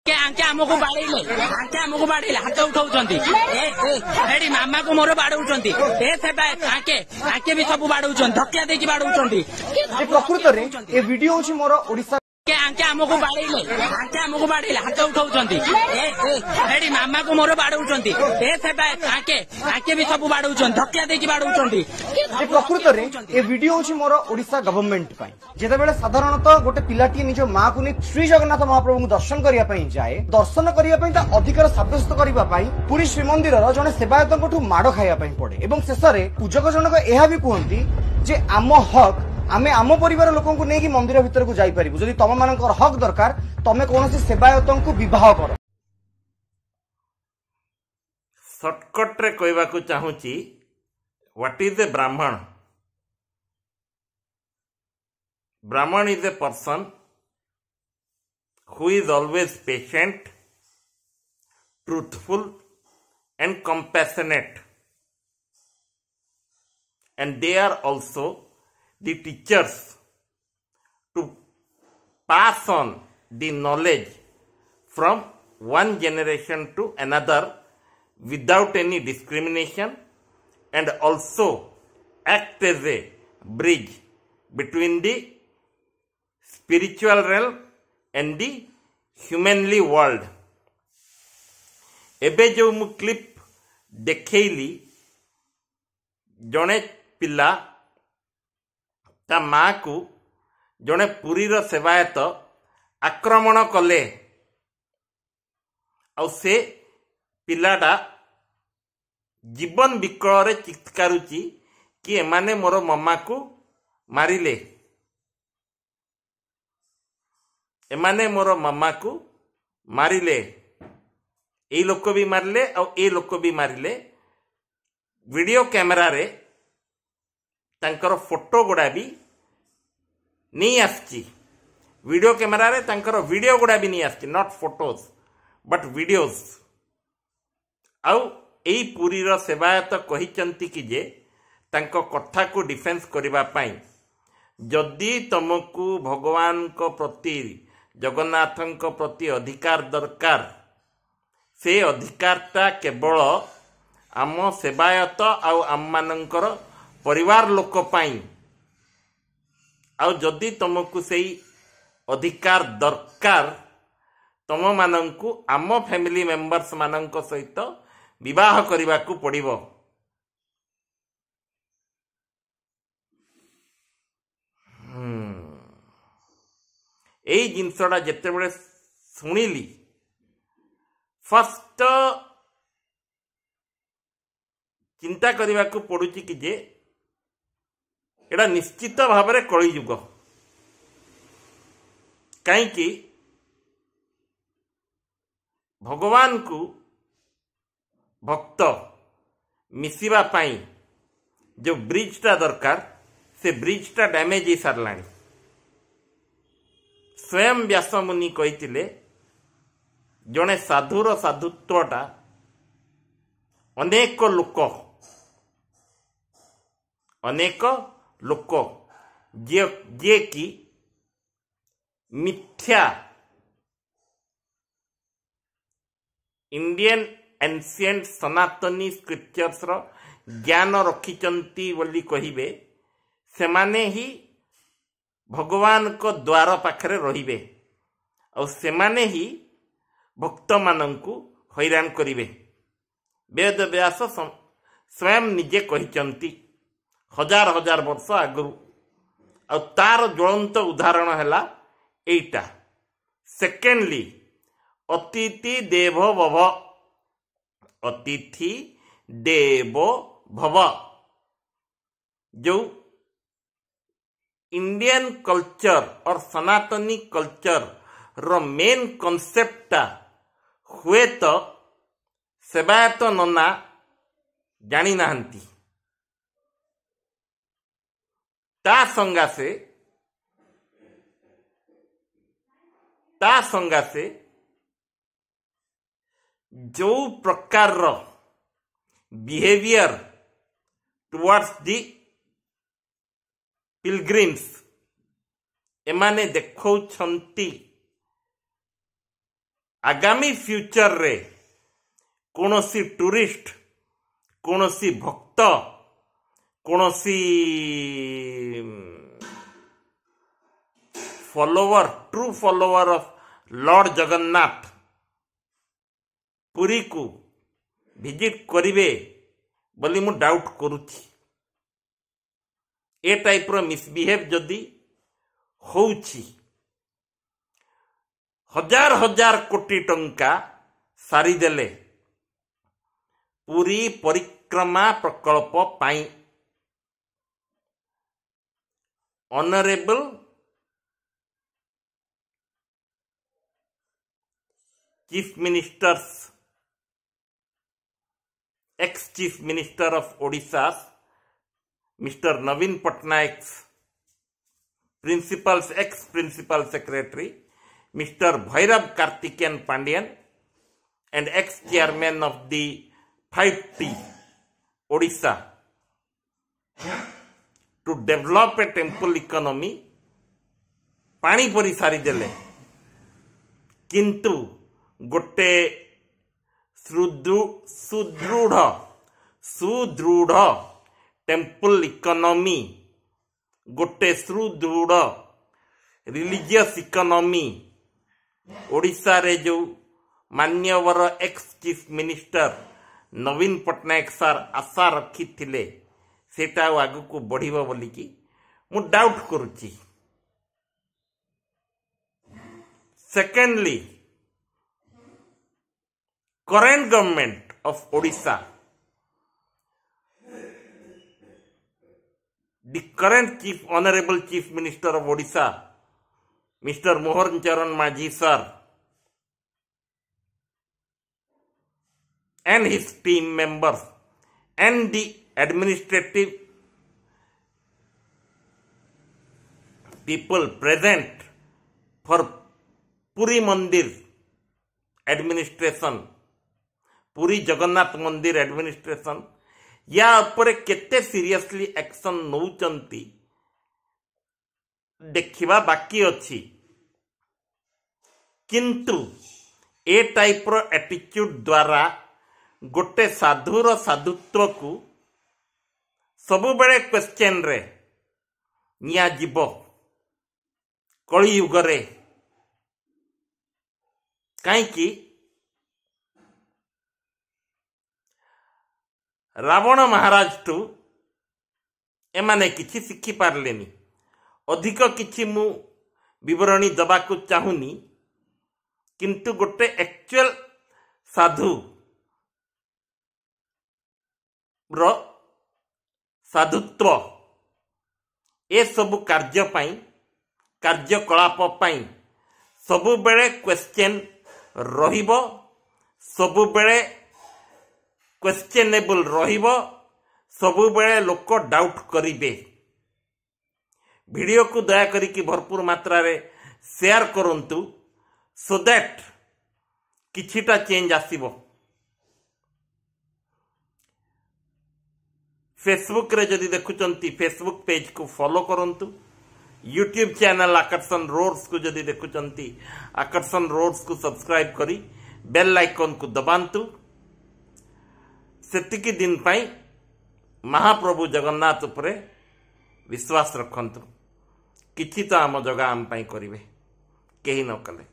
आंके आमको बाड़े आंके आमको बाड़े हाथ उठाऊंट मामा को मोर बाड़ौंट आंके आंके भी सब बाड़ौंट धक्या देकी बाड़ौंट प्रकृत में ए वीडियो होची मोर ओडिसा आंके आमको बाड़े हाथ उठाऊंट मामा को मोर बाड़ौंट आंके आंके भी सब बाड़ौंट धक्या देकी बाड़ौंट प्रकृत में ए वीडियो होची मोर ओडिसा गवर्नमेंट पई जेते बेले साधारणतः गोटे पिलाटी निज मां को नै श्री जगन्नाथ महाप्रभु को दर्शन करिया पई जाए दर्शन करिया पई ता अधिकार साब्यस्त करिवा पई पुरी श्रीमंदिर रो जने सेवायतंकठु माड़ खाइया पई पड़े एवं शेष रे पूजक जनक एहा भी कहंती जे आम हक आमे आम परिवार लोकों को नेकी मंदिर भीतर को जाई परिबु जदि तम मानकर हक दरकार तमे कोनोसी सेवायतन को विवाह करो। शॉर्टकट रे कहबा को चाहूची व्हाट इज ए ब्राह्मण। Brahman is a person who is always patient, truthful and compassionate, and they are also the teachers to pass on the knowledge from one generation to another without any discrimination, and also act as a bridge between the spiritual realm and the humanly world। एबे जो मु clip देखैली जने पिला ता माँ को जने पुरी रो सेवायत आक्रमण कले आ से पिलाटा जीवन विकल रे चित्कारुची कि एमाने मोर मम्मा को मारिले एमाने मोर मामा को मारिले ए लोक भी मारिले और ए लोक भी मारिले वीडियो कैमरा रे तांकर फोटो गुड़ा भी नहीं आसची वीडियो कैमरा रे तांकर वीडियो गुड़ा भी नहीं आसची नॉट फोटोज बट वीडियोज आउ एई पूरी रो सेवायत कहिचंती कि जे तांको कथा को डिफेंस करिवा पाई जदि तुमको भगवान को प्रति जगन्नाथ प्रति अधिकार दरकार से अधिकारटा केवल आम सेवायत आम मानकर परिवार लोक पाई जदि तुमको से अधिकार दरकार तुम मानंकु आम फैमिली मेंबर्स मानक सहित विवाह करने को पड़िबो। एई जिनसटा जेते बड़े सुनिली फर्स्ट चिंता करने को पड़ुची कि जे एटा निश्चित भाव में कलियुग कहीं भगवान को भक्त मिसिबा पाई जो ब्रिजटा दरकार से ब्रिजटा डैमेज हो सारलानी। स्वयं व्यास मुनि कही जड़े साधुर साधुत्वटा अनेक लोक जे कि मिथ्या इंडियन एंशिएंट सनातनी स्क्रिप्चर्स रो ज्ञान रखिचंती बोली कहिबे से माने ही भगवान को द्वार पाखरे रहिबे और से माने ही भक्त मानंकु हैरान करिवे। वेद व्यास स्वयं निजे कहिचंती हजार हजार वर्ष आगु और तार ज्वलंत उदाहरण हैला एटा। सेकेंडली अतिथि देवो भव अतिथि देवो भव जो इंडियन कल्चर और सनातनी कल्चर रो मेन कॉन्सेप्टा हुए तो सेवायत नना जानी नाहंती ता संगासे जो प्रकार रो बिहेवियर टुवर्ड्स दी पिलग्रिम्स एमाने देखौछंती आगामी फ्यूचर रे कौनसी टूरिस्ट कौनसी भक्त कौनसी follower true follower of Lord Jagannath Puri को विजिट करिवे बोली मु डाउट करुछि। ए टाइप रो मिसबिहेव जदि होउछि हजार हजार कोटी टंका सारी देले पूरी परिक्रमा प्रकल्प पाई honourable chief ministers ex chief minister of Odisha mister Naveen Patnaik principals ex principal secretary mister Bhairav Karthikeyan Pandian and ex-chairman of the 5T Odisha to develop a temple economy पानी परी सारी देले किंतु गोटे सुदृढ़ टेम्पल इकोनॉमी गोटे सुदृढ़ रिलीजियस इकोनॉमी ओडिशा रे जो मान्यवर एक्स चीफ मिनिस्टर नवीन पटनायक सार आशा रखी थिले सेटा आगु को बढ़िबो बोली कि मु डाउट करूची। Secondly current government of Odisha the current chief honourable chief minister of Odisha mister Mohan चरण माझी sir and his team members and the administrative people present for Puri Mandir administration Puri Jagannath Mandir administration या उपरे केते seriously action नौचंती देखिबा बाकी अछि किंतु ए type रो attitude द्वारा गोटे साधुर साधुत्व को सबु बेले क्वेश्चन रे निया जीव कलियुग रे कहीं रावण महाराज टू एमाने किछि शिखी पारलेनी अधिक किछि मु विवरणी दबा को चाहुनी किंतु गोटे एक्चुअल साधु रो साधुत्व ए सबु कार्य पाई कार्यकलाप पाई सबु बेले क्वेश्चन रहिबो सबु बेले क्वेश्चनेबल रहिबो सबु बेले लोक डाउट करिबे। वीडियो को दया करी कि भरपूर मात्रा रे शेयर करंतु सो दैट किछिटा चेंज आसीबो। फेसबुक रे जदि देखुचंती फेसबुक पेज को फॉलो करंतु यूट्यूब चैनल आकर्षण रोड्स को जदि देखुचंती आकर्षण रोड्स को सब्सक्राइब करी बेल आइकन को दबांतु सेतिकी दिन पाई महाप्रभु जगन्नाथ उपरे विश्वास रखंतु किछि तो आम जगह आम पाई करिवे केही न कले।